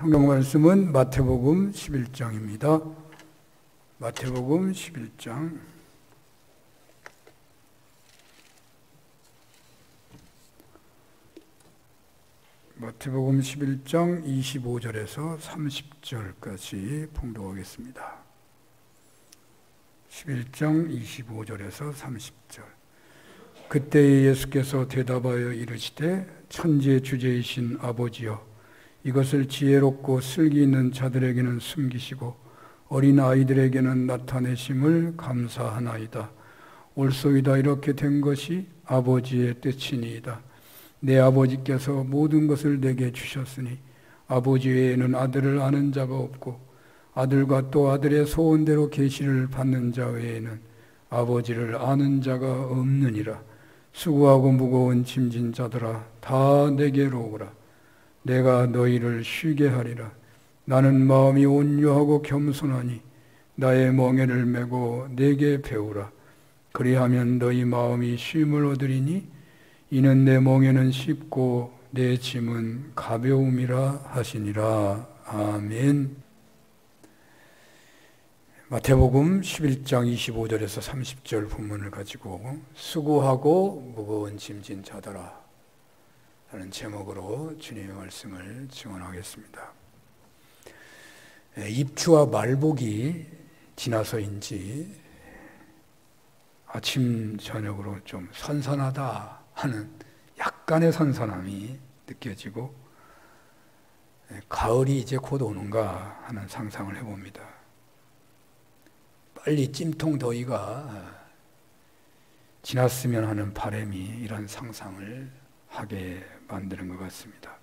성경 말씀은 마태복음 11장입니다. 마태복음 11장 마태복음 11장 25절에서 30절까지 봉독하겠습니다. 11장 25절에서 30절. 그때 예수께서 대답하여 이르시되 천지의 주제이신 아버지여, 이것을 지혜롭고 슬기 있는 자들에게는 숨기시고 어린 아이들에게는 나타내심을 감사하나이다. 옳소이다. 이렇게 된 것이 아버지의 뜻이니이다. 내 아버지께서 모든 것을 내게 주셨으니 아버지 외에는 아들을 아는 자가 없고 아들과 또 아들의 소원대로 계시를 받는 자 외에는 아버지를 아는 자가 없느니라. 수고하고 무거운 짐진 자들아, 다 내게로 오라. 내가 너희를 쉬게 하리라. 나는 마음이 온유하고 겸손하니 나의 멍에를 메고 내게 배우라. 그리하면 너희 마음이 쉼을 얻으리니 이는 내 멍에는 쉽고 내 짐은 가벼움이라 하시니라. 아멘. 마태복음 11장 25절에서 30절 본문을 가지고 수고하고 무거운 짐진 자들아 라는 제목으로 주님의 말씀을 증언하겠습니다. 입추와 말복이 지나서인지 아침 저녁으로 좀 선선하다 하는 약간의 선선함이 느껴지고 가을이 이제 곧 오는가 하는 상상을 해봅니다. 빨리 찜통 더위가 지났으면 하는 바람이 이런 상상을 하게 만드는 것 같습니다.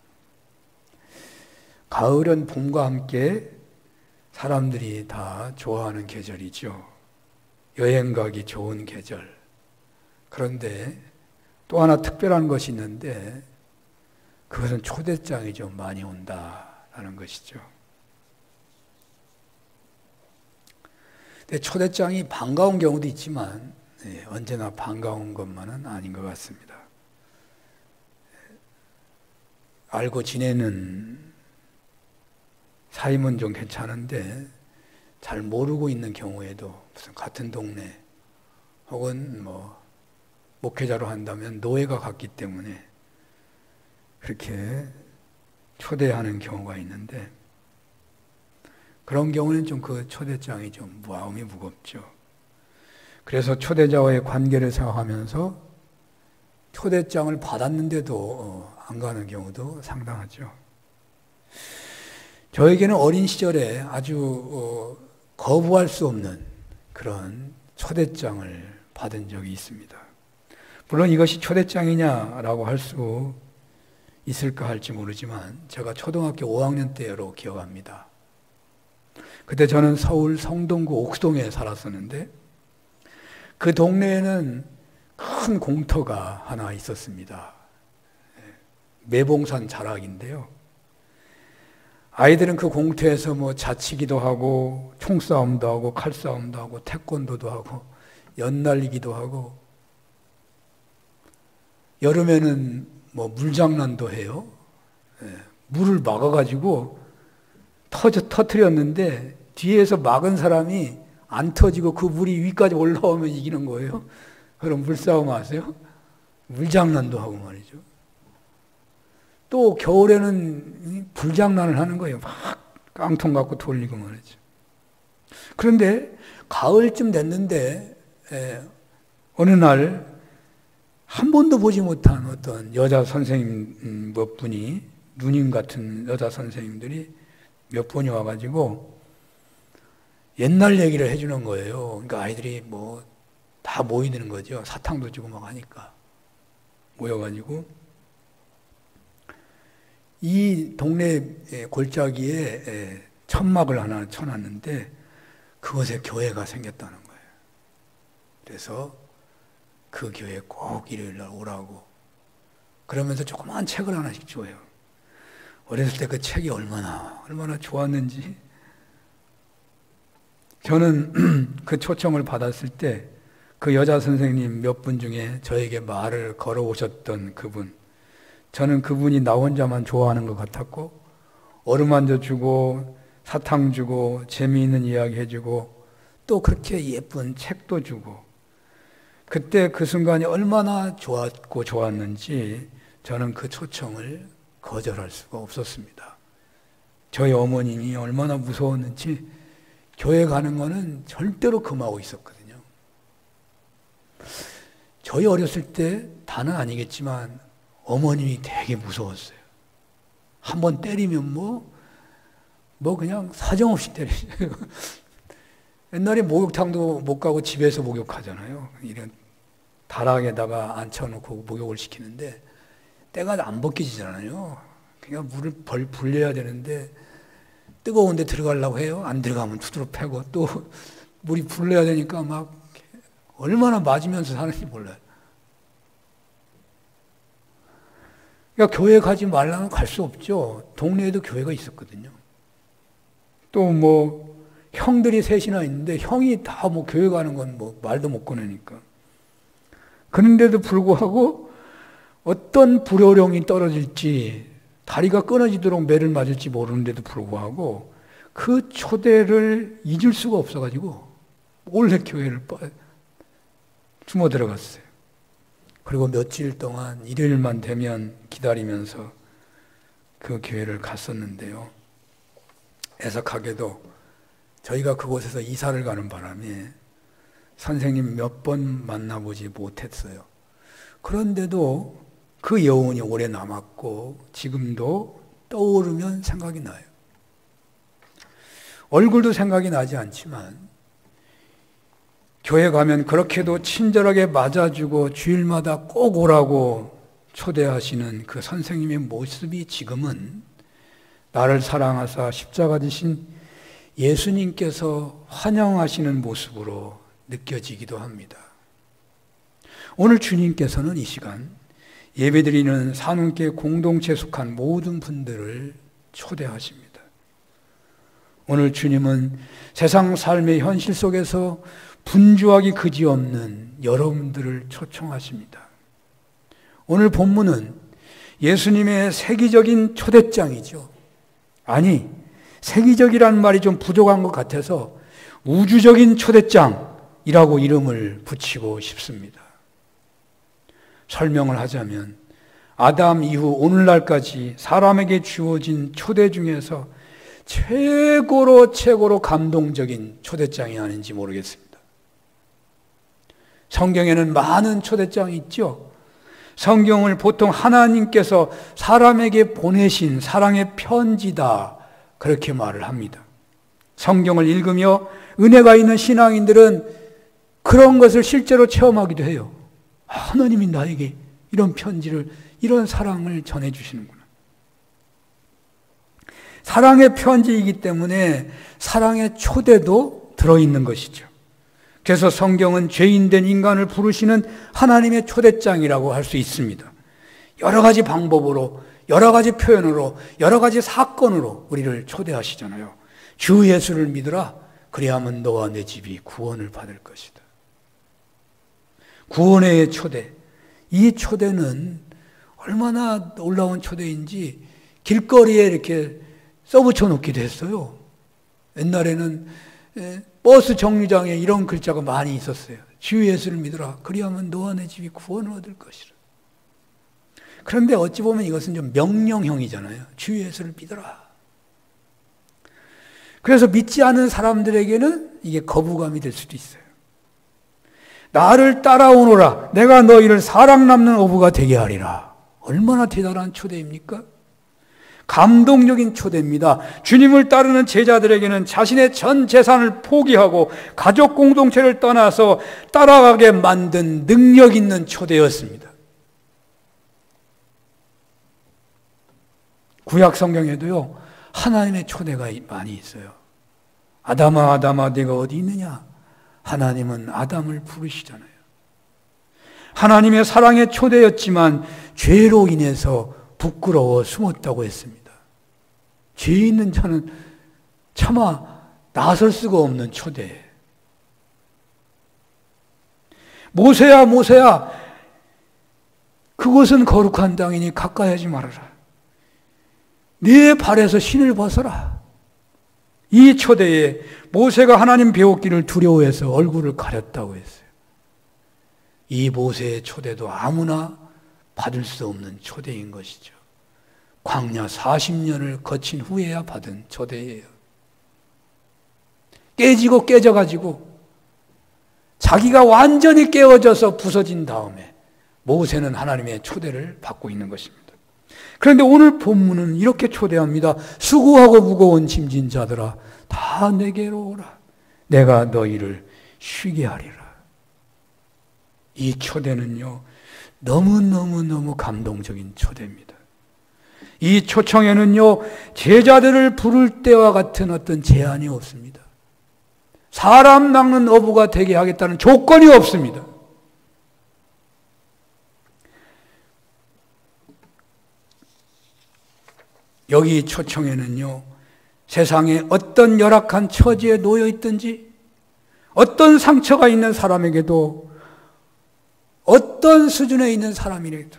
가을은 봄과 함께 사람들이 다 좋아하는 계절이죠. 여행 가기 좋은 계절. 그런데 또 하나 특별한 것이 있는데 그것은 초대장이 좀 많이 온다라는 것이죠. 근데 초대장이 반가운 경우도 있지만 언제나 반가운 것만은 아닌 것 같습니다. 알고 지내는 사이면 좀 괜찮은데 잘 모르고 있는 경우에도 무슨 같은 동네 혹은 목회자로 한다면 노예가 같기 때문에 그렇게 초대하는 경우가 있는데 그런 경우는 좀 그 초대장이 좀 마음이 무겁죠. 그래서 초대자와의 관계를 생각하면서 초대장을 받았는데도 안 가는 경우도 상당하죠. 저에게는 어린 시절에 아주 거부할 수 없는 그런 초대장을 받은 적이 있습니다. 물론 이것이 초대장이냐라고 할 수 있을까 할지 모르지만 제가 초등학교 5학년 때로 기억합니다. 그때 저는 서울 성동구 옥수동에 살았었는데 그 동네에는 큰 공터가 하나 있었습니다. 매봉산 자락인데요. 아이들은 그 공터에서 자치기도 하고 총싸움도 하고 칼싸움도 하고 태권도도 하고 연날리기도 하고 여름에는 물장난도 해요. 물을 막아가지고 터뜨렸는데 뒤에서 막은 사람이 안 터지고 그 물이 위까지 올라오면 이기는 거예요. 그럼 물싸움 아세요? 물장난도 하고 말이죠. 또 겨울에는 불장난을 하는 거예요. 막 깡통 갖고 돌리고 말이죠. 그런데 가을쯤 됐는데 어느 날 한 번도 보지 못한 어떤 여자 선생님 몇 분이 누님 같은 여자 선생님들이 몇 분이 와가지고 옛날 얘기를 해주는 거예요. 그러니까 아이들이 다 모이는 거죠. 사탕도 주고 막 하니까 모여가지고 이 동네 골짜기에 천막을 하나 쳐놨는데 그곳에 교회가 생겼다는 거예요. 그래서 그 교회에 꼭 일요일 날 오라고 그러면서 조그만 책을 하나씩 줘요. 어렸을 때 그 책이 얼마나 좋았는지 저는 그 초청을 받았을 때 그 여자 선생님 몇 분 중에 저에게 말을 걸어오셨던 그분, 저는 그분이 나 혼자만 좋아하는 것 같았고 어루만져 주고 사탕 주고 재미있는 이야기 해주고 또 그렇게 예쁜 책도 주고 그때 그 순간이 얼마나 좋았고 좋았는지 저는 그 초청을 거절할 수가 없었습니다. 저희 어머님이 얼마나 무서웠는지 교회 가는 거는 절대로 금하고 있었거든요. 저희 어렸을 때 다는 아니겠지만 어머님이 되게 무서웠어요. 한번 때리면 뭐 그냥 사정없이 때리세요. 옛날에 목욕탕도 못 가고 집에서 목욕하잖아요. 이런 다락에다가 앉혀놓고 목욕을 시키는데 때가 안 벗겨지잖아요. 그냥 물을 불려야 되는데 뜨거운데 들어가려고 해요. 안 들어가면 두드러 패고 또 물이 불려야 되니까 막 얼마나 맞으면서 사는지 몰라요. 그러니까 교회 가지 말라면 갈 수 없죠. 동네에도 교회가 있었거든요. 또 뭐 형들이 셋이나 있는데 형이 다 뭐 교회 가는 건 뭐 말도 못 꺼내니까. 그런데도 불구하고 어떤 불호령이 떨어질지 다리가 끊어지도록 매를 맞을지 모르는데도 불구하고 그 초대를 잊을 수가 없어가지고 몰래 교회를 숨어 들어갔어요. 그리고 며칠 동안 일요일만 되면 기다리면서 그 교회를 갔었는데요. 애석하게도 저희가 그곳에서 이사를 가는 바람에 선생님 몇 번 만나보지 못했어요. 그런데도 그 여운이 오래 남았고 지금도 떠오르면 생각이 나요. 얼굴도 생각이 나지 않지만 교회 가면 그렇게도 친절하게 맞아주고 주일마다 꼭 오라고 초대하시는 그 선생님의 모습이 지금은 나를 사랑하사 십자가 지신 예수님께서 환영하시는 모습으로 느껴지기도 합니다. 오늘 주님께서는 이 시간 예배드리는 산운교 공동체에 속한 모든 분들을 초대하십니다. 오늘 주님은 세상 삶의 현실 속에서 분주하기 그지없는 여러분들을 초청하십니다. 오늘 본문은 예수님의 세계적인 초대장이죠. 아니, 세계적이라는 말이 좀 부족한 것 같아서 우주적인 초대장이라고 이름을 붙이고 싶습니다. 설명을 하자면 아담 이후 오늘날까지 사람에게 주어진 초대 중에서 최고로 감동적인 초대장이 아닌지 모르겠습니다. 성경에는 많은 초대장이 있죠. 성경을 보통 하나님께서 사람에게 보내신 사랑의 편지다 그렇게 말을 합니다. 성경을 읽으며 은혜가 있는 신앙인들은 그런 것을 실제로 체험하기도 해요. 하나님이 나에게 이런 편지를, 이런 사랑을 전해주시는구나. 사랑의 편지이기 때문에 사랑의 초대도 들어있는 것이죠. 그래서 성경은 죄인된 인간을 부르시는 하나님의 초대장이라고 할 수 있습니다. 여러 가지 방법으로, 여러 가지 표현으로, 여러 가지 사건으로 우리를 초대하시잖아요. 주 예수를 믿으라. 그리하면 너와 내 집이 구원을 받을 것이다. 구원의 초대. 이 초대는 얼마나 놀라운 초대인지 길거리에 이렇게 써붙여 놓기도 했어요. 옛날에는 버스 정류장에 이런 글자가 많이 있었어요. 주 예수를 믿으라. 그리하면 너와 내 집이 구원을 얻을 것이라. 그런데 어찌 보면 이것은 좀 명령형이잖아요. 주 예수를 믿어라. 그래서 믿지 않은 사람들에게는 이게 거부감이 될 수도 있어요. 나를 따라오너라. 내가 너희를 사랑 남는 어부가 되게 하리라. 얼마나 대단한 초대입니까? 감동적인 초대입니다. 주님을 따르는 제자들에게는 자신의 전 재산을 포기하고 가족 공동체를 떠나서 따라가게 만든 능력 있는 초대였습니다. 구약 성경에도요, 하나님의 초대가 많이 있어요. 아담아, 아담아, 네가 어디 있느냐? 하나님은 아담을 부르시잖아요. 하나님의 사랑의 초대였지만 죄로 인해서 부끄러워 숨었다고 했습니다. 죄 있는 자는 차마 나설 수가 없는 초대. 모세야, 모세야, 그곳은 거룩한 땅이니 가까이 하지 말아라. 네 발에서 신을 벗어라. 이 초대에 모세가 하나님 배웠기를 두려워해서 얼굴을 가렸다고 했어요. 이 모세의 초대도 아무나 받을 수 없는 초대인 것이죠. 광야 40년을 거친 후에야 받은 초대예요. 깨지고 깨져가지고 자기가 완전히 깨어져서 부서진 다음에 모세는 하나님의 초대를 받고 있는 것입니다. 그런데 오늘 본문은 이렇게 초대합니다. 수고하고 무거운 짐진 자들아 다 내게로 오라. 내가 너희를 쉬게 하리라. 이 초대는요, 너무너무너무 감동적인 초대입니다. 이 초청에는요, 제자들을 부를 때와 같은 어떤 제한이 없습니다. 사람 낚는 어부가 되게 하겠다는 조건이 없습니다. 여기 초청에는요, 세상에 어떤 열악한 처지에 놓여 있든지, 어떤 상처가 있는 사람에게도, 어떤 수준에 있는 사람이라도,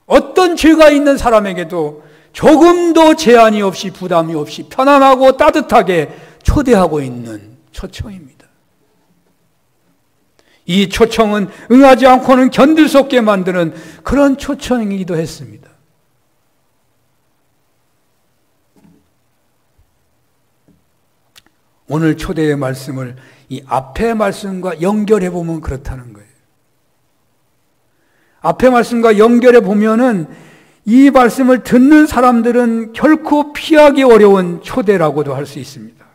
어떤 죄가 있는 사람에게도 조금도 제한이 없이 부담이 없이 편안하고 따뜻하게 초대하고 있는 초청입니다. 이 초청은 응하지 않고는 견딜 수 없게 만드는 그런 초청이기도 했습니다. 오늘 초대의 말씀을 이 앞의 말씀과 연결해 보면 그렇다는 거예요. 앞의 말씀과 연결해 보면은 이 말씀을 듣는 사람들은 결코 피하기 어려운 초대라고도 할 수 있습니다.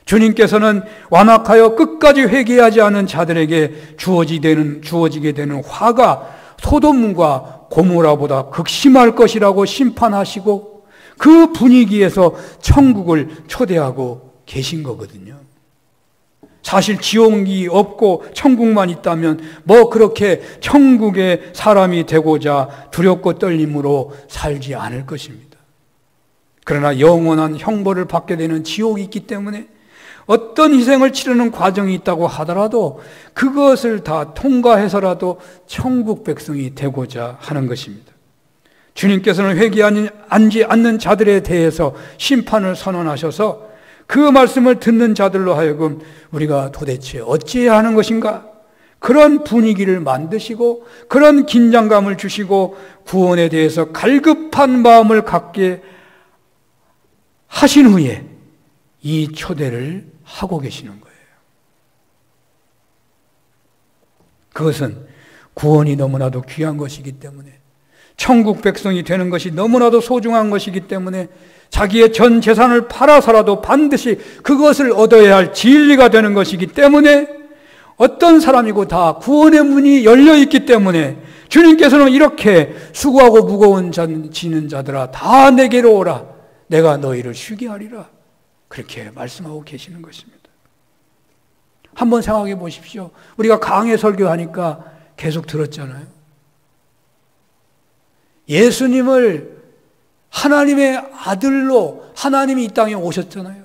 주님께서는 완악하여 끝까지 회개하지 않은 자들에게 주어지게 되는 화가 소돔과 고모라보다 극심할 것이라고 심판하시고 그 분위기에서 천국을 초대하고 계신 거거든요. 사실 지옥이 없고 천국만 있다면 뭐 그렇게 천국의 사람이 되고자 두렵고 떨림으로 살지 않을 것입니다. 그러나 영원한 형벌을 받게 되는 지옥이 있기 때문에 어떤 희생을 치르는 과정이 있다고 하더라도 그것을 다 통과해서라도 천국 백성이 되고자 하는 것입니다. 주님께서는 회개하지 않는 자들에 대해서 심판을 선언하셔서 그 말씀을 듣는 자들로 하여금 우리가 도대체 어찌해야 하는 것인가? 그런 분위기를 만드시고 그런 긴장감을 주시고 구원에 대해서 갈급한 마음을 갖게 하신 후에 이 초대를 하고 계시는 거예요. 그것은 구원이 너무나도 귀한 것이기 때문에, 천국 백성이 되는 것이 너무나도 소중한 것이기 때문에 자기의 전 재산을 팔아서라도 반드시 그것을 얻어야 할 진리가 되는 것이기 때문에 어떤 사람이고 다 구원의 문이 열려 있기 때문에 주님께서는 이렇게 수고하고 무거운 지는 자들아 다 내게로 오라. 내가 너희를 쉬게 하리라. 그렇게 말씀하고 계시는 것입니다. 한번 생각해 보십시오. 우리가 강해 설교하니까 계속 들었잖아요. 예수님을 하나님의 아들로 하나님이 이 땅에 오셨잖아요.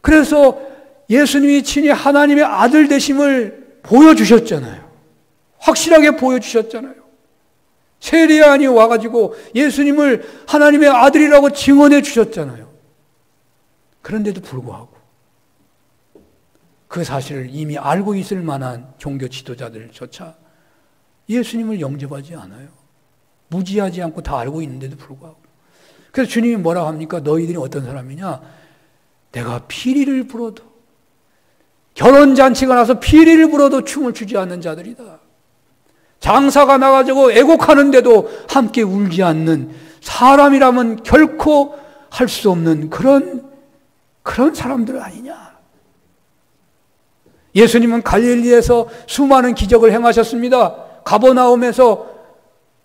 그래서 예수님이 친히 하나님의 아들 되심을 보여주셨잖아요. 확실하게 보여주셨잖아요. 세리안이 와가지고 예수님을 하나님의 아들이라고 증언해 주셨잖아요. 그런데도 불구하고 그 사실을 이미 알고 있을 만한 종교 지도자들조차 예수님을 영접하지 않아요. 무지하지 않고 다 알고 있는데도 불구하고. 그래서 주님이 뭐라고 합니까? 너희들이 어떤 사람이냐? 내가 피리를 불어도, 결혼잔치가 나서 피리를 불어도 춤을 추지 않는 자들이다. 장사가 나가지고 애곡하는데도 함께 울지 않는 사람이라면 결코 할 수 없는 그런 사람들 아니냐. 예수님은 갈릴리에서 수많은 기적을 행하셨습니다. 가버나움에서,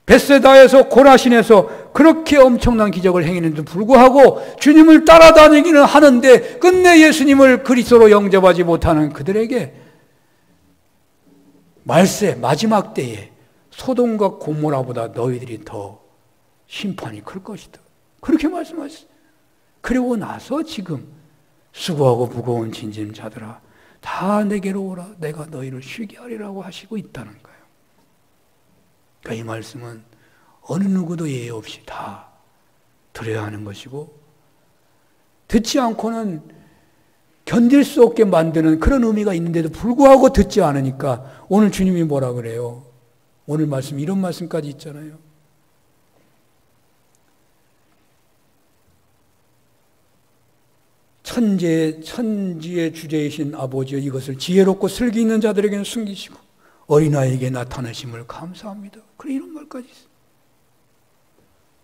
벳세다에서, 고라신에서 그렇게 엄청난 기적을 행했는데도 불구하고 주님을 따라다니기는 하는데 끝내 예수님을 그리스도로 영접하지 못하는 그들에게 말세 마지막 때에 소돔과 고모라보다 너희들이 더 심판이 클 것이다. 그렇게 말씀하셨어요. 그리고 나서 지금 수고하고 무거운 짐진 자들아 다 내게로 오라. 내가 너희를 쉬게 하리라고 하시고 있다는 거예요. 그러니까 이 말씀은 어느 누구도 예외 없이 다 드려야 하는 것이고, 듣지 않고는 견딜 수 없게 만드는 그런 의미가 있는데도 불구하고 듣지 않으니까 오늘 주님이 뭐라 그래요? 오늘 말씀, 이런 말씀까지 있잖아요. 천지의 주제이신 아버지여, 이것을 지혜롭고 슬기 있는 자들에게는 숨기시고 어린아이에게 나타내심을 감사합니다. 그래, 이런 말까지 있어요.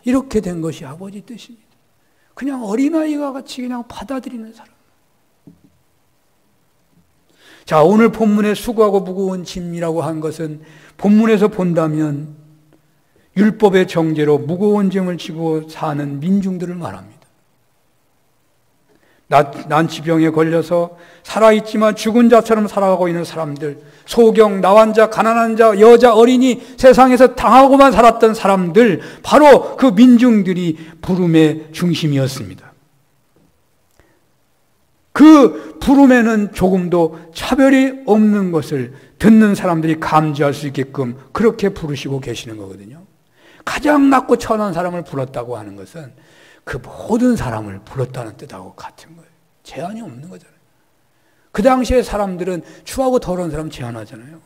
이렇게 된 것이 아버지 뜻입니다. 그냥 어린아이와 같이 그냥 받아들이는 사람. 자, 오늘 본문의 수고하고 무거운 짐이라고 한 것은 본문에서 본다면 율법의 정죄로 무거운 짐을 지고 사는 민중들을 말합니다. 난치병에 걸려서 살아있지만 죽은 자처럼 살아가고 있는 사람들, 소경, 나환 자, 가난한 자, 여자, 어린이, 세상에서 당하고만 살았던 사람들, 바로 그 민중들이 부름의 중심이었습니다. 그 부름에는 조금도 차별이 없는 것을 듣는 사람들이 감지할 수 있게끔 그렇게 부르시고 계시는 거거든요. 가장 낮고 천한 사람을 불렀다고 하는 것은 그 모든 사람을 불렀다는 뜻하고 같은 거예요. 제한이 없는 거잖아요. 그 당시에 사람들은 추하고 더러운 사람 제한하잖아요.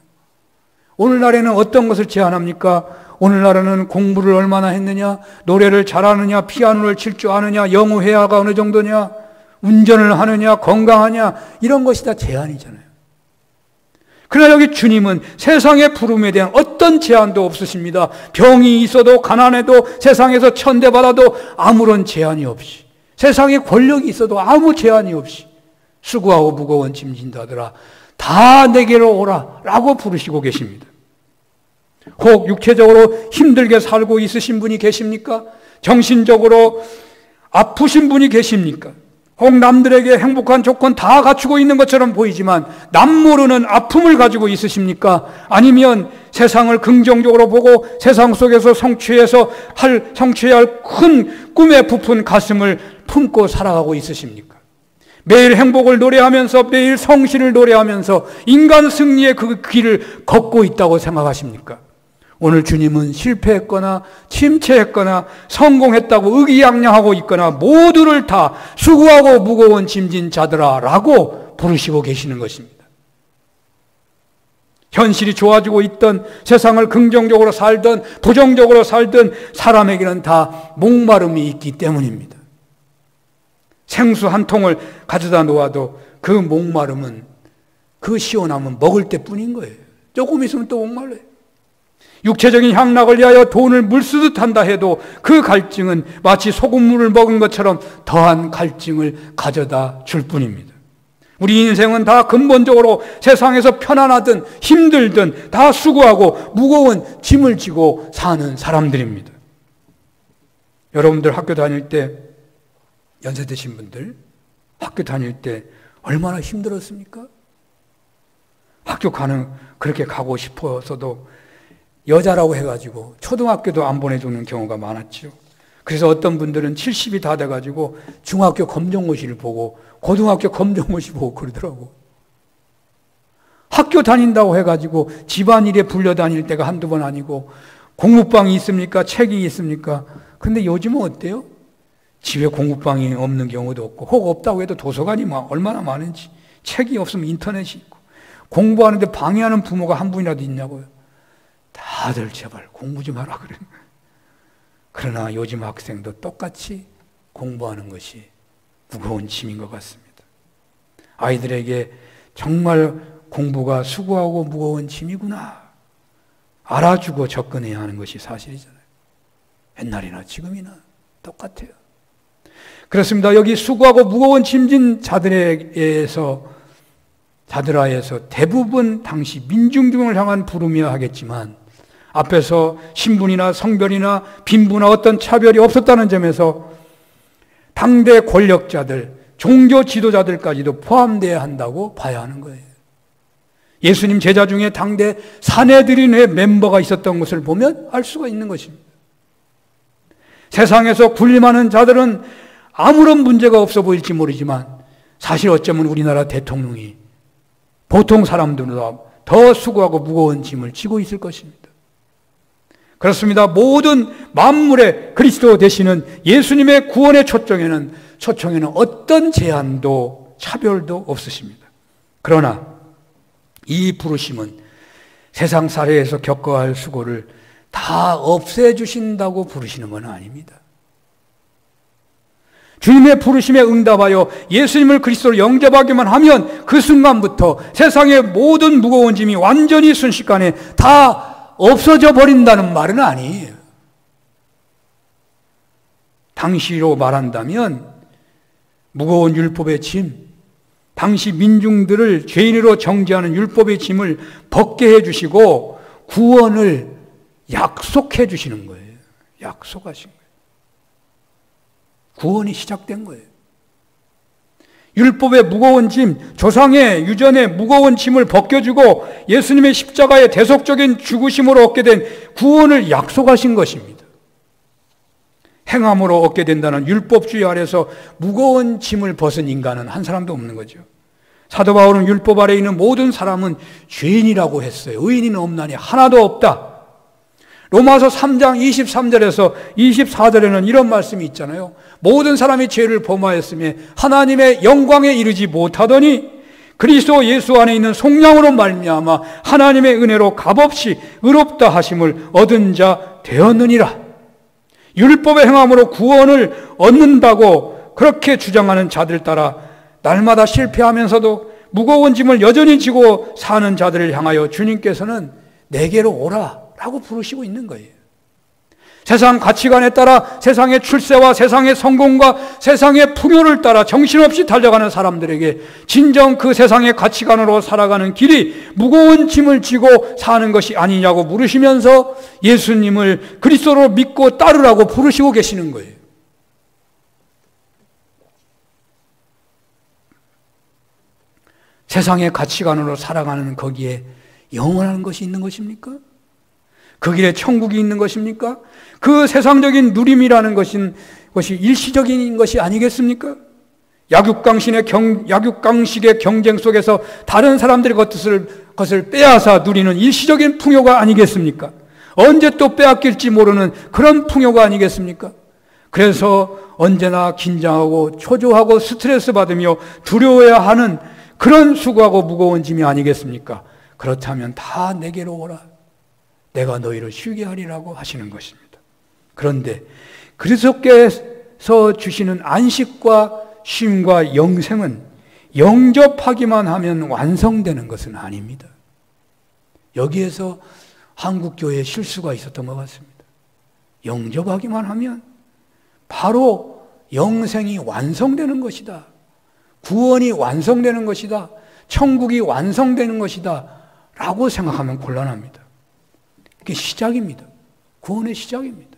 오늘날에는 어떤 것을 제한합니까? 오늘날에는 공부를 얼마나 했느냐, 노래를 잘하느냐, 피아노를 칠 줄 아느냐, 영어 회화가 어느 정도냐, 운전을 하느냐, 건강하냐, 이런 것이 다 제한이잖아요. 그러나 여기 주님은 세상의 부름에 대한 어떤 제한도 없으십니다. 병이 있어도 가난해도 세상에서 천대받아도 아무런 제한이 없이, 세상에 권력이 있어도 아무 제한이 없이 수고하고 무거운 짐 진다더라 다 내게로 오라 라고 부르시고 계십니다. 혹 육체적으로 힘들게 살고 있으신 분이 계십니까? 정신적으로 아프신 분이 계십니까? 혹 남들에게 행복한 조건 다 갖추고 있는 것처럼 보이지만 남 모르는 아픔을 가지고 있으십니까? 아니면 세상을 긍정적으로 보고 세상 속에서 성취해야 할 큰 꿈에 부푼 가슴을 품고 살아가고 있으십니까? 매일 행복을 노래하면서 매일 성실을 노래하면서 인간 승리의 그 길을 걷고 있다고 생각하십니까? 오늘 주님은 실패했거나 침체했거나 성공했다고 의기양양하고 있거나 모두를 다 수고하고 무거운 짐진 자들아 라고 부르시고 계시는 것입니다. 현실이 좋아지고 있던, 세상을 긍정적으로 살던 부정적으로 살던 사람에게는 다 목마름이 있기 때문입니다. 생수 한 통을 가져다 놓아도 그 목마름은, 그 시원함은 먹을 때뿐인 거예요. 조금 있으면 또 목말라요. 육체적인 향락을 위하여 돈을 물쓰듯 한다 해도 그 갈증은 마치 소금물을 먹은 것처럼 더한 갈증을 가져다 줄 뿐입니다. 우리 인생은 다 근본적으로 세상에서 편안하든 힘들든 다 수고하고 무거운 짐을 지고 사는 사람들입니다. 여러분들 학교 다닐 때, 연세 드신 분들 학교 다닐 때 얼마나 힘들었습니까? 학교 그렇게 가고 싶어서도 여자라고 해가지고 초등학교도 안 보내주는 경우가 많았죠. 그래서 어떤 분들은 70이 다 돼가지고 중학교 검정고시를 보고 고등학교 검정고시 보고 그러더라고. 학교 다닌다고 해가지고 집안일에 불려다닐 때가 한두 번 아니고, 공부방이 있습니까? 책이 있습니까? 근데 요즘은 어때요? 집에 공부방이 없는 경우도 없고, 혹 없다고 해도 도서관이 얼마나 많은지, 책이 없으면 인터넷이 있고, 공부하는데 방해하는 부모가 한 분이라도 있냐고요. 다들 제발 공부 좀 하라 그래. 그러나 요즘 학생도 똑같이 공부하는 것이 무거운 짐인 것 같습니다. 아이들에게 정말 공부가 수고하고 무거운 짐이구나 알아주고 접근해야 하는 것이 사실이잖아요. 옛날이나 지금이나 똑같아요. 그렇습니다. 여기 수고하고 무거운 짐진 자들아에서 대부분 당시 민중들을 향한 부름이어야 하겠지만, 앞에서 신분이나 성별이나 빈부나 어떤 차별이 없었다는 점에서 당대 권력자들, 종교 지도자들까지도 포함되어야 한다고 봐야 하는 거예요. 예수님 제자 중에 당대 산헤드린의 멤버가 있었던 것을 보면 알 수가 있는 것입니다. 세상에서 군림하는 자들은 아무런 문제가 없어 보일지 모르지만 사실 어쩌면 우리나라 대통령이 보통 사람들보다 더 수고하고 무거운 짐을 지고 있을 것입니다. 그렇습니다. 모든 만물의 그리스도 되시는 예수님의 구원의 초청에는 어떤 제한도 차별도 없으십니다. 그러나 이 부르심은 세상 사회에서 겪어야 할 수고를 다 없애주신다고 부르시는 건 아닙니다. 주님의 부르심에 응답하여 예수님을 그리스도로 영접하기만 하면 그 순간부터 세상의 모든 무거운 짐이 완전히 순식간에 다 없어져 버린다는 말은 아니에요. 당시로 말한다면 무거운 율법의 짐, 당시 민중들을 죄인으로 정죄하는 율법의 짐을 벗게 해주시고 구원을 약속해 주시는 거예요. 약속하신 거예요. 구원이 시작된 거예요. 율법의 무거운 짐, 조상의 유전의 무거운 짐을 벗겨주고 예수님의 십자가의 대속적인 죽으심으로 얻게 된 구원을 약속하신 것입니다. 행함으로 얻게 된다는 율법주의 아래서 무거운 짐을 벗은 인간은 한 사람도 없는 거죠. 사도 바울은 율법 아래에 있는 모든 사람은 죄인이라고 했어요. 의인은 없나니 하나도 없다. 로마서 3장 23절에서 24절에는 이런 말씀이 있잖아요. 모든 사람이 죄를 범하였으며 하나님의 영광에 이르지 못하더니 그리스도 예수 안에 있는 속량으로 말미암아 하나님의 은혜로 값없이 의롭다 하심을 얻은 자 되었느니라. 율법의 행함으로 구원을 얻는다고 그렇게 주장하는 자들 따라 날마다 실패하면서도 무거운 짐을 여전히 지고 사는 자들을 향하여 주님께서는 내게로 오라 라고 부르시고 있는 거예요. 세상 가치관에 따라 세상의 출세와 세상의 성공과 세상의 풍요를 따라 정신없이 달려가는 사람들에게 진정 그 세상의 가치관으로 살아가는 길이 무거운 짐을 지고 사는 것이 아니냐고 물으시면서 예수님을 그리스도로 믿고 따르라고 부르시고 계시는 거예요. 세상의 가치관으로 살아가는 거기에 영원한 것이 있는 것입니까? 그 길에 천국이 있는 것입니까? 그 세상적인 누림이라는 것이 일시적인 것이 아니겠습니까? 약육강식의 경쟁 속에서 다른 사람들의 것을 빼앗아 누리는 일시적인 풍요가 아니겠습니까? 언제 또 빼앗길지 모르는 그런 풍요가 아니겠습니까? 그래서 언제나 긴장하고 초조하고 스트레스 받으며 두려워해야 하는 그런 수고하고 무거운 짐이 아니겠습니까? 그렇다면 다 내게로 오라. 내가 너희를 쉬게 하리라고 하시는 것입니다. 그런데 그리스도께서 주시는 안식과 쉼과 영생은 영접하기만 하면 완성되는 것은 아닙니다. 여기에서 한국교회에 실수가 있었던 것 같습니다. 영접하기만 하면 바로 영생이 완성되는 것이다. 구원이 완성되는 것이다. 천국이 완성되는 것이다. 라고 생각하면 곤란합니다. 그게 시작입니다. 구원의 시작입니다.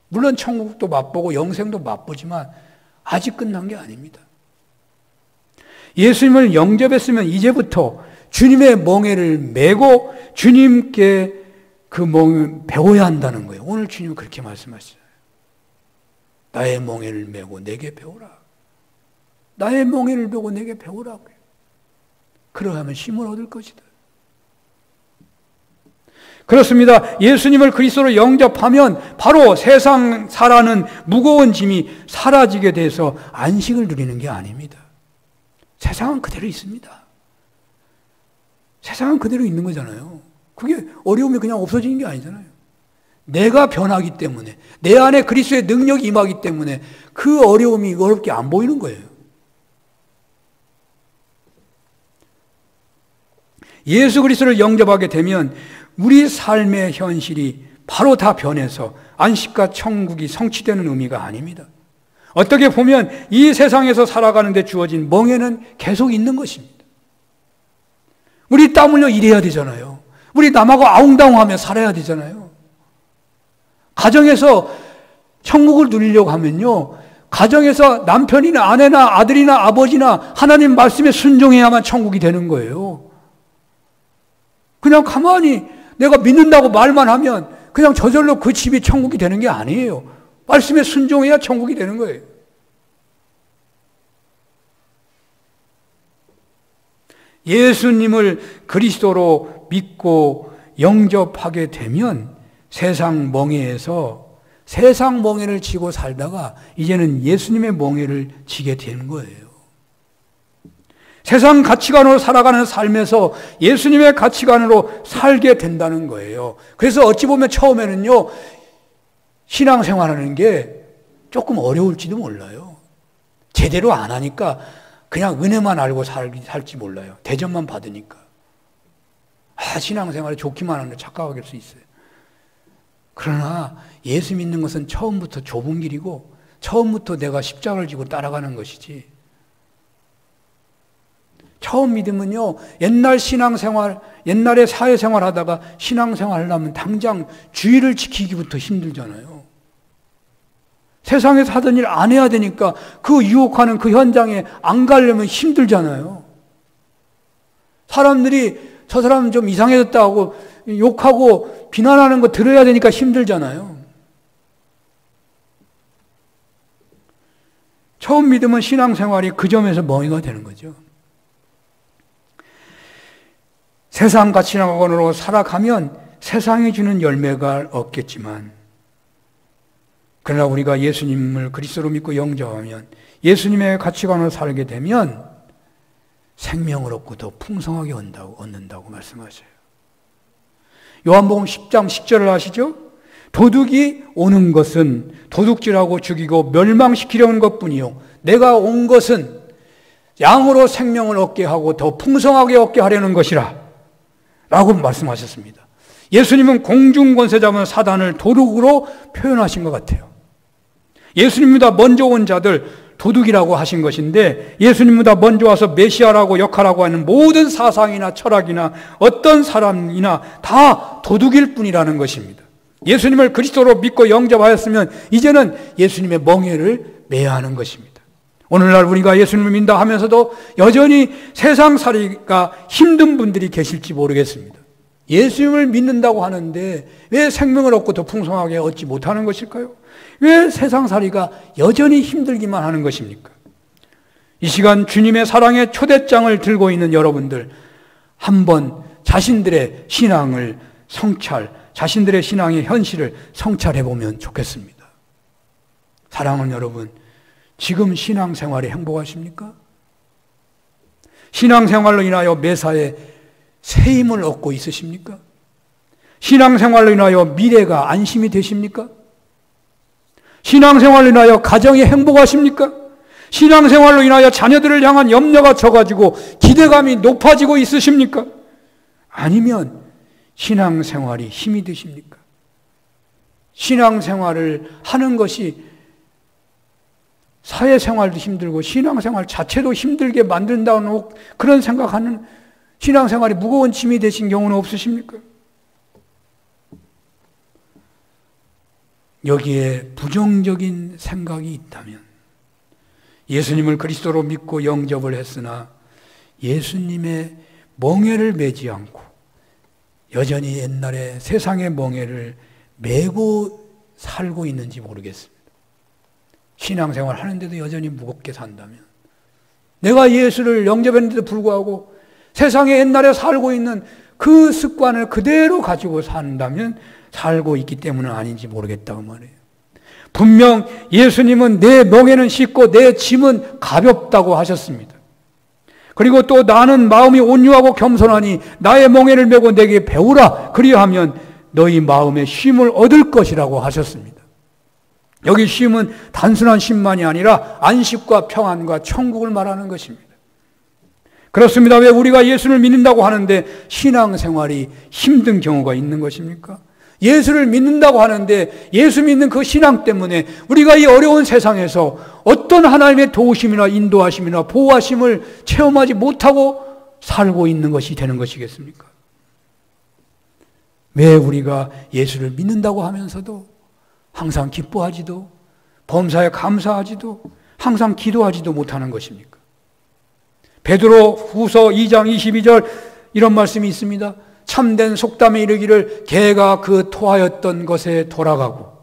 물론 천국도 맛보고 영생도 맛보지만 아직 끝난 게 아닙니다. 예수님을 영접했으면 이제부터 주님의 멍에를 메고 주님께 그 멍을 배워야 한다는 거예요. 오늘 주님은 그렇게 말씀하시잖아요. 나의 멍에를 메고 내게 배우라. 나의 멍에를 메고 내게 배우라고요. 그러하면 힘을 얻을 것이다. 그렇습니다. 예수님을 그리스도로 영접하면 바로 세상 사라는 무거운 짐이 사라지게 돼서 안식을 누리는 게 아닙니다. 세상은 그대로 있습니다. 세상은 그대로 있는 거잖아요. 그게 어려움이 그냥 없어지는 게 아니잖아요. 내가 변하기 때문에, 내 안에 그리스도의 능력이 임하기 때문에 그 어려움이 어렵게 안 보이는 거예요. 예수 그리스도를 영접하게 되면 우리 삶의 현실이 바로 다 변해서 안식과 천국이 성취되는 의미가 아닙니다. 어떻게 보면 이 세상에서 살아가는 데 주어진 멍에는 계속 있는 것입니다. 우리 땀 흘려 일해야 되잖아요. 우리 남하고 아웅다웅하며 살아야 되잖아요. 가정에서 천국을 누리려고 하면요, 가정에서 남편이나 아내나 아들이나 아버지나 하나님 말씀에 순종해야만 천국이 되는 거예요. 그냥 가만히 내가 믿는다고 말만 하면 그냥 저절로 그 집이 천국이 되는 게 아니에요. 말씀에 순종해야 천국이 되는 거예요. 예수님을 그리스도로 믿고 영접하게 되면 세상 멍에에서 세상 멍에를 지고 살다가 이제는 예수님의 멍에를 지게 되는 거예요. 세상 가치관으로 살아가는 삶에서 예수님의 가치관으로 살게 된다는 거예요. 그래서 어찌 보면 처음에는요, 신앙생활하는 게 조금 어려울지도 몰라요. 제대로 안 하니까 그냥 은혜만 알고 살지 몰라요. 대접만 받으니까. 신앙생활이 좋기만 하는데 착각할 수 있어요. 그러나 예수 믿는 것은 처음부터 좁은 길이고 처음부터 내가 십자가를 지고 따라가는 것이지. 처음 믿으면요, 옛날 신앙생활, 옛날에 사회생활 하다가 신앙생활 하려면 당장 주의를 지키기부터 힘들잖아요. 세상에서 하던 일 안 해야 되니까 그 유혹하는 그 현장에 안 가려면 힘들잖아요. 사람들이 저 사람 좀 이상해졌다 하고 욕하고 비난하는 거 들어야 되니까 힘들잖아요. 처음 믿으면 신앙생활이 그 점에서 멍해가 되는 거죠. 세상 가치관으로 살아가면 세상이 주는 열매가 없겠지만, 그러나 우리가 예수님을 그리스도로 믿고 영접하면, 예수님의 가치관으로 살게 되면 생명을 얻고 더 풍성하게 얻는다고 말씀하셔요. 요한복음 10장 10절을 아시죠? 도둑이 오는 것은 도둑질하고 죽이고 멸망시키려는 것뿐이요, 내가 온 것은 양으로 생명을 얻게 하고 더 풍성하게 얻게 하려는 것이라 라고 말씀하셨습니다. 예수님은 공중권세자면 사단을 도둑으로 표현하신 것 같아요. 예수님보다 먼저 온 자들 도둑이라고 하신 것인데, 예수님보다 먼저 와서 메시아라고 역할하고 하는 모든 사상이나 철학이나 어떤 사람이나 다 도둑일 뿐이라는 것입니다. 예수님을 그리스도로 믿고 영접하였으면 이제는 예수님의 멍에를 매야 하는 것입니다. 오늘날 우리가 예수님을 믿는다 하면서도 여전히 세상살이가 힘든 분들이 계실지 모르겠습니다. 예수님을 믿는다고 하는데 왜 생명을 얻고 더 풍성하게 얻지 못하는 것일까요? 왜 세상살이가 여전히 힘들기만 하는 것입니까? 이 시간 주님의 사랑의 초대장을 들고 있는 여러분들, 한번 자신들의 신앙을 자신들의 신앙의 현실을 성찰해 보면 좋겠습니다. 사랑하는 여러분, 지금 신앙생활에 행복하십니까? 신앙생활로 인하여 매사에 새 힘을 얻고 있으십니까? 신앙생활로 인하여 미래가 안심이 되십니까? 신앙생활로 인하여 가정이 행복하십니까? 신앙생활로 인하여 자녀들을 향한 염려가 져가지고 기대감이 높아지고 있으십니까? 아니면 신앙생활이 힘이 드십니까? 신앙생활을 하는 것이 사회생활도 힘들고 신앙생활 자체도 힘들게 만든다는 그런 생각하는, 신앙생활이 무거운 짐이 되신 경우는 없으십니까? 여기에 부정적인 생각이 있다면, 예수님을 그리스도로 믿고 영접을 했으나 예수님의 멍에를 매지 않고 여전히 옛날에 세상의 멍에를 메고 살고 있는지 모르겠습니다. 신앙생활 하는데도 여전히 무겁게 산다면, 내가 예수를 영접했는데도 불구하고 세상에 옛날에 살고 있는 그 습관을 그대로 가지고 산다면 살고 있기 때문은 아닌지 모르겠다고 말해요. 분명 예수님은 내 멍에는 쉽고 내 짐은 가볍다고 하셨습니다. 그리고 또 나는 마음이 온유하고 겸손하니 나의 멍에를 메고 내게 배우라, 그리하면 너희 마음에 쉼을 얻을 것이라고 하셨습니다. 여기 쉼은 단순한 쉼만이 아니라 안식과 평안과 천국을 말하는 것입니다. 그렇습니다. 왜 우리가 예수를 믿는다고 하는데 신앙생활이 힘든 경우가 있는 것입니까? 예수를 믿는다고 하는데 예수 믿는 그 신앙 때문에 우리가 이 어려운 세상에서 어떤 하나님의 도우심이나 인도하심이나 보호하심을 체험하지 못하고 살고 있는 것이 되는 것이겠습니까? 왜 우리가 예수를 믿는다고 하면서도 항상 기뻐하지도, 범사에 감사하지도, 항상 기도하지도 못하는 것입니까? 베드로 후서 2장 22절 이런 말씀이 있습니다. 참된 속담에 이르기를 개가 그 토하였던 것에 돌아가고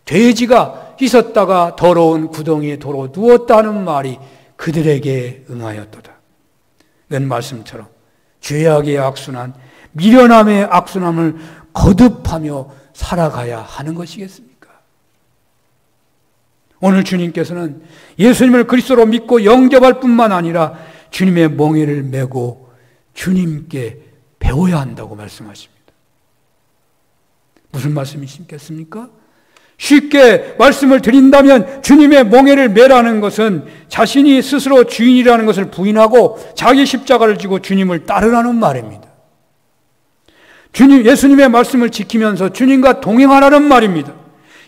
돼지가 씻었다가 더러운 구덩이에 도로 누웠다 하는 말이 그들에게 응하였도다. 이런 말씀처럼 죄악의 악순환, 미련함의 악순환을 거듭하며 살아가야 하는 것이겠습니까? 오늘 주님께서는 예수님을 그리스도로 믿고 영접할 뿐만 아니라 주님의 멍에를 메고 주님께 배워야 한다고 말씀하십니다. 무슨 말씀이시겠습니까? 쉽게 말씀을 드린다면 주님의 멍에를 매라는 것은 자신이 스스로 주인이라는 것을 부인하고 자기 십자가를 지고 주님을 따르라는 말입니다. 예수님의 말씀을 지키면서 주님과 동행하라는 말입니다.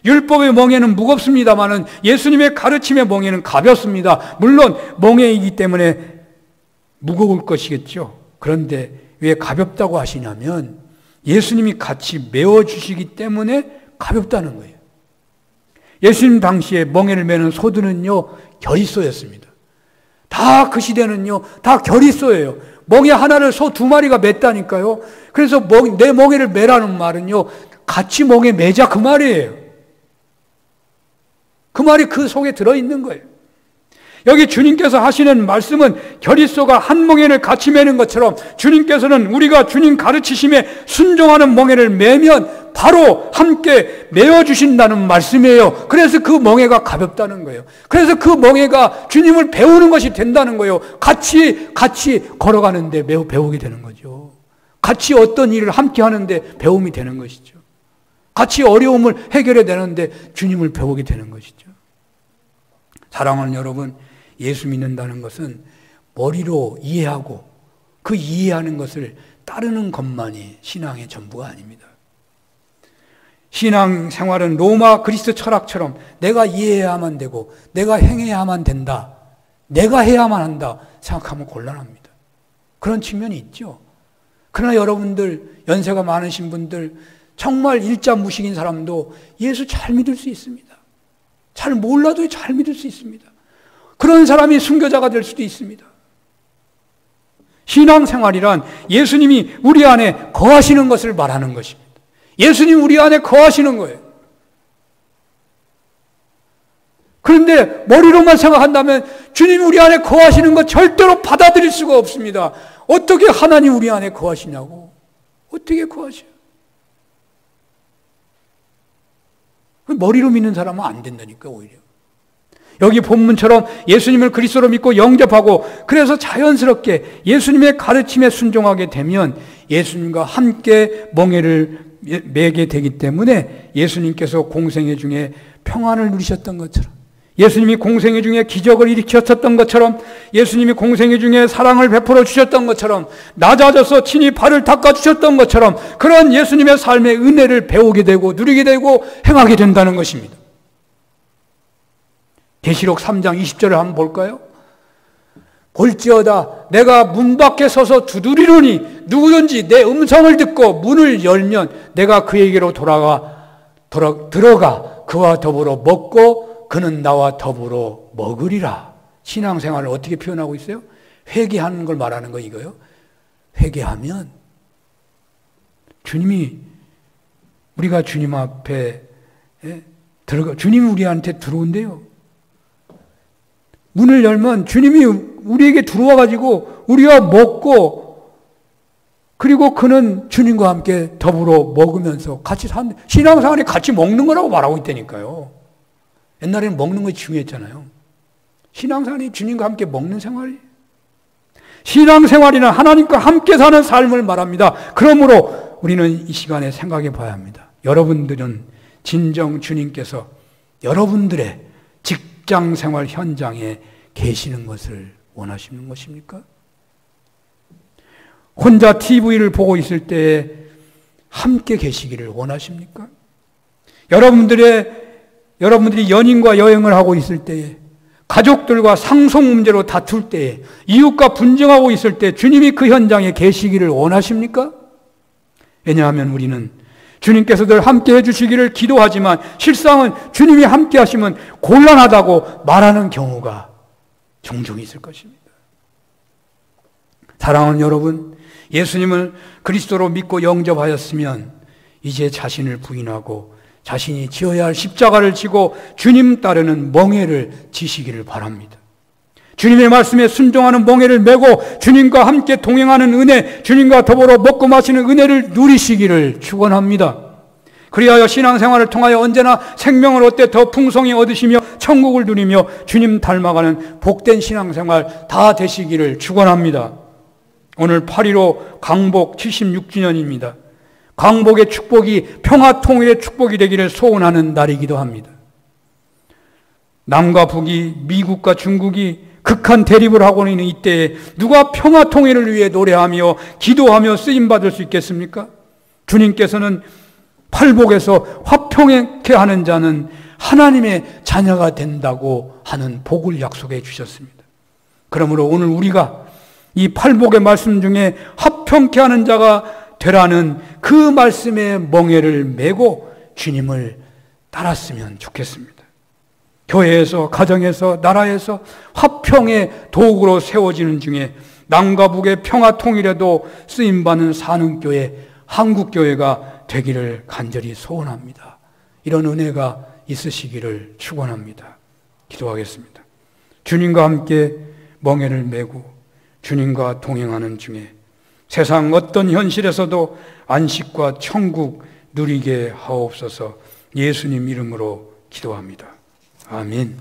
율법의 멍에는 무겁습니다마는 예수님의 가르침의 멍에는 가볍습니다. 물론 멍에이기 때문에 무거울 것이겠죠. 그런데 왜 가볍다고 하시냐면 예수님이 같이 메워주시기 때문에 가볍다는 거예요. 예수님 당시에 멍에를 메는 소들은요, 결의소였습니다. 다 그 시대는요, 다 결의소예요. 멍에 하나를 소 2마리가 맸다니까요. 그래서 내 멍에를 매라는 말은요, 같이 멍에 매자 그 말이에요. 그 말이 그 속에 들어있는 거예요. 여기 주님께서 하시는 말씀은 결의소가 한 멍에를 같이 매는 것처럼 주님께서는 우리가 주님 가르치심에 순종하는 멍에를 매면 바로 함께 매어주신다는 말씀이에요. 그래서 그 멍에가 가볍다는 거예요. 그래서 그 멍에가 주님을 배우는 것이 된다는 거예요. 같이 걸어가는데 매우 배우게 되는 거죠. 같이 어떤 일을 함께 하는데 배움이 되는 것이죠. 같이 어려움을 해결해 내는데 주님을 배우게 되는 것이죠. 사랑하는 여러분, 예수 믿는다는 것은 머리로 이해하고 그 이해하는 것을 따르는 것만이 신앙의 전부가 아닙니다. 신앙 생활은 로마 그리스 철학처럼 내가 이해해야만 되고 내가 행해야만 된다, 내가 해야만 한다 생각하면 곤란합니다. 그런 측면이 있죠. 그러나 여러분들, 연세가 많으신 분들, 정말 일자무식인 사람도 예수 잘 믿을 수 있습니다. 잘 몰라도 잘 믿을 수 있습니다. 그런 사람이 순교자가 될 수도 있습니다. 신앙생활이란 예수님이 우리 안에 거하시는 것을 말하는 것입니다. 예수님 우리 안에 거하시는 거예요. 그런데 머리로만 생각한다면 주님이 우리 안에 거하시는 것 절대로 받아들일 수가 없습니다. 어떻게 하나님 우리 안에 거하시냐고. 어떻게 거하셔요? 머리로 믿는 사람은 안 된다니까, 오히려. 여기 본문처럼 예수님을 그리스도로 믿고 영접하고 그래서 자연스럽게 예수님의 가르침에 순종하게 되면 예수님과 함께 멍에를 매게 되기 때문에 예수님께서 공생애 중에 평안을 누리셨던 것처럼, 예수님이 공생애 중에 기적을 일으켰었던 것처럼, 예수님이 공생애 중에 사랑을 베풀어 주셨던 것처럼, 낮아져서 친히 발을 닦아주셨던 것처럼 그런 예수님의 삶의 은혜를 배우게 되고 누리게 되고 행하게 된다는 것입니다. 계시록 3장 20절을 한번 볼까요? 볼지어다 내가 문 밖에 서서 두드리노니 누구든지 내 음성을 듣고 문을 열면 내가 그에게로 들어가 그와 더불어 먹고 그는 나와 더불어 먹으리라. 신앙생활을 어떻게 표현하고 있어요? 회개하는 걸 말하는 거 이거요. 회개하면 우리가 주님 앞에 주님이 우리한테 들어온대요. 문을 열면 주님이 우리에게 들어와 가지고 우리가 먹고 그리고 그는 주님과 함께 더불어 먹으면서 같이 사는, 신앙생활이 같이 먹는 거라고 말하고 있다니까요. 옛날에는 먹는 것이 중요했잖아요. 신앙생활이 주님과 함께 먹는 생활이에요. 신앙생활이란 하나님과 함께 사는 삶을 말합니다. 그러므로 우리는 이 시간에 생각해 봐야 합니다. 여러분들은 진정 주님께서 여러분들의 직장생활 현장에 계시는 것을 원하시는 것입니까? 혼자 TV를 보고 있을 때에 함께 계시기를 원하십니까? 여러분들이 연인과 여행을 하고 있을 때에, 가족들과 상속 문제로 다툴 때에, 이웃과 분쟁하고 있을 때 주님이 그 현장에 계시기를 원하십니까? 왜냐하면 우리는 주님께서 늘 함께 해주시기를 기도하지만 실상은 주님이 함께 하시면 곤란하다고 말하는 경우가 종종 있을 것입니다. 사랑하는 여러분, 예수님을 그리스도로 믿고 영접하였으면 이제 자신을 부인하고 자신이 지어야 할 십자가를 지고 주님 따르는 멍에를 지시기를 바랍니다. 주님의 말씀에 순종하는 멍에를 메고 주님과 함께 동행하는 은혜, 주님과 더불어 먹고 마시는 은혜를 누리시기를 축원합니다. 그리하여 신앙생활을 통하여 언제나 생명을 얻되 더 풍성히 얻으시며 천국을 누리며 주님 닮아가는 복된 신앙생활 다 되시기를 축원합니다. 오늘 8.15 강복 76주년입니다. 강복의 축복이 평화통일의 축복이 되기를 소원하는 날이기도 합니다. 남과 북이, 미국과 중국이 극한 대립을 하고 있는 이때에 누가 평화통일을 위해 노래하며 기도하며 쓰임받을 수 있겠습니까? 주님께서는 팔복에서 화평케 하는 자는 하나님의 자녀가 된다고 하는 복을 약속해 주셨습니다. 그러므로 오늘 우리가 이 팔복의 말씀 중에 화평케 하는 자가 되라는 그 말씀의 멍에를 메고 주님을 따랐으면 좋겠습니다. 교회에서, 가정에서, 나라에서 화평의 도구로 세워지는 중에 남과 북의 평화 통일에도 쓰임받는 산흥교회, 한국교회가 되기를 간절히 소원합니다. 이런 은혜가 있으시기를 축원합니다. 기도하겠습니다. 주님과 함께 멍에를 메고 주님과 동행하는 중에 세상 어떤 현실에서도 안식과 천국 누리게 하옵소서. 예수님 이름으로 기도합니다. 아멘.